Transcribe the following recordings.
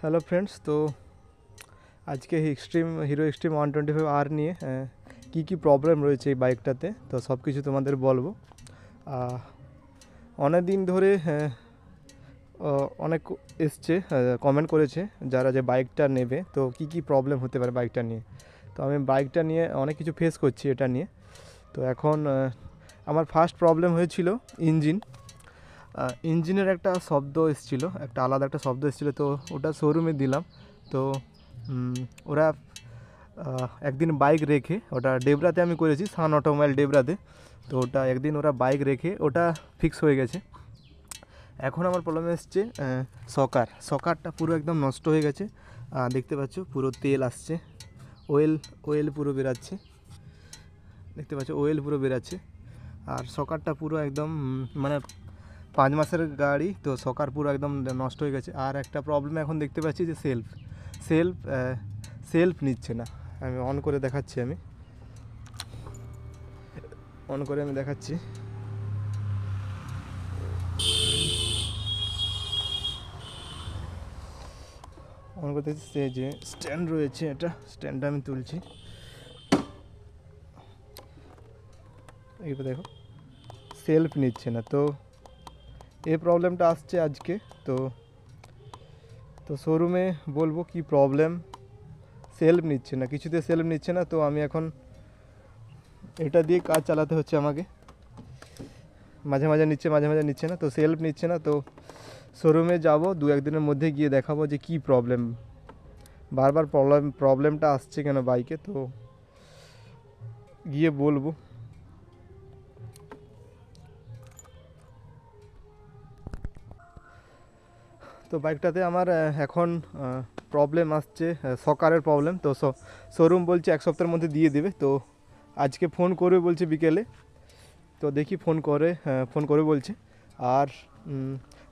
Hello friends, তো আজকে hero extreme 125R নিয়ে কি প্রবলেম রয়েছে এই বাইকটাতে তো সব কিছু তোমাদের বলবো। অনেক দিন ধরে অনেক এসছে, কমেন্ট করেছে যারা যে বাইকটা নেবে তো কি প্রবলেম হতে পারে বাইকটা নিয়ে। তো আমি বাইকটা নিয়ে অনেক কিছু ফেস করছি এটা নিয়ে। তো এখন আমার ফার্স্ট প্রবলেম হয়েছিল ইঞ্জিনের একটা শব্দ এসেছিলো, একটা আলাদা একটা শব্দ এসেছিলো। তো ওটা শোরুমে দিলাম। তো ওরা একদিন বাইক রেখে, ওটা ডেবরাতে আমি করেছি, সান অটোমোবাইল ডেবরাতে। তো ওটা একদিন ওরা বাইক রেখে ওটা ফিক্স হয়ে গেছে। এখন আমার প্রবলেম এসছে সকারটা পুরো একদম নষ্ট হয়ে গেছে। দেখতে পাচ্ছ পুরো তেল আসছে, ওয়েল পুরো বেরাচ্ছে, দেখতে পাচ্ছ ওয়েল পুরো বেরাচ্ছে। আর সকারটা পুরো একদম মানে 5 মাসের গাড়ি, তো সকার পুরো একদম নষ্ট হয়ে গেছে। আর একটা প্রবলেম এখন দেখতে পাচ্ছি যে সেলফ নিচ্ছে না। আমি অন করে দেখাচ্ছি, দেখাচ্ছি। অন করতে যে স্ট্যান্ড রয়েছে, এটা স্ট্যান্ডটা আমি তুলছি। এইটা দেখো, সেলফ নিচ্ছে না। তো এই প্রবলেমটা আসছে আজকে। তো শোরুমে বলবো কি প্রবলেম, সেলফ নিচ্ছে না, কিছুতে সেলফ নিচ্ছে না। তো আমি এখন এটা দিয়ে কাজ চালাতে হচ্ছে আমাকে। মাঝে মাঝে নিচ্ছে না, তো সেলফ নিচ্ছে না। তো শোরুমে যাব, 2-1 দিনের মধ্যে গিয়ে দেখাবো যে কি প্রবলেম, বারবার প্রবলেমটা আসছে কেন বাইকে। তো গিয়ে বলবো। তো বাইকটাতে আমার এখন প্রবলেম আসছে সকারের প্রবলেম। তো শোরুম বলছে 1 সপ্তাহের মধ্যে দিয়ে দেবে। তো আজকে ফোন করবে বলছে বিকেলে। তো দেখি ফোন করে বলছে। আর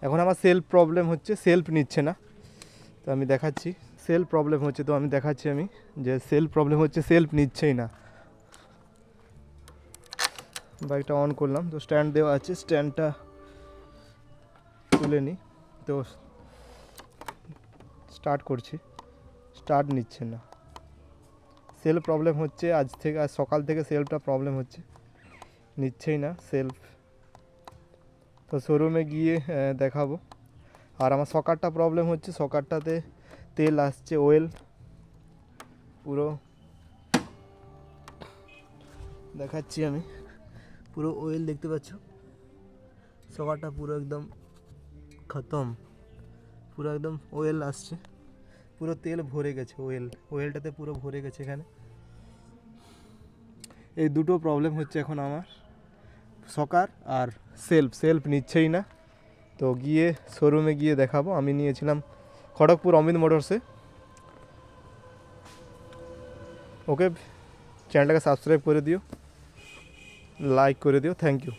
এখন আমার সেলফ প্রবলেম হচ্ছে, সেলফ নিচ্ছে না। তো আমি দেখাচ্ছি সেলফ প্রবলেম হচ্ছে, তো আমি দেখাচ্ছি যে সেলফ প্রবলেম হচ্ছে, সেলফ নিচ্ছেই না। বাইকটা অন করলাম, তো স্ট্যান্ড দেওয়া আছে, স্ট্যান্ডটা তুলে নিই। তো স্টার্ট করছি, স্টার্ট নিচ্ছে না। সেলফ প্রবলেম হচ্ছে আজ সকাল থেকে সেলফটা প্রবলেম হচ্ছে, নিচ্ছেই না সেলফ। তো শোরুমে গিয়ে দেখাবো। আর আমার সকারটা প্রবলেম হচ্ছে, সকারটাতে তেল আসছে, ওয়েল পুরো দেখাচ্ছি আমি, পুরো ওয়েল দেখতে পাচ্ছ, সকারটা পুরো একদম খতম, পুরো একদম ওয়েল আসছে, পুরো তেল ভরে গেছে, ওয়েলটাতে পুরো ভরে গেছে এখানে। এই দুটো প্রবলেম হচ্ছে এখন আমার, সকার আর সেলফ নিচ্ছেই না। তো গিয়ে শোরুমে গিয়ে দেখাবো। আমি নিয়েছিলাম খড়গপুর অমিত মোটরসে। ওকে, চ্যানেলটাকে সাবস্ক্রাইব করে দিও, লাইক করে দিও, থ্যাংক ইউ।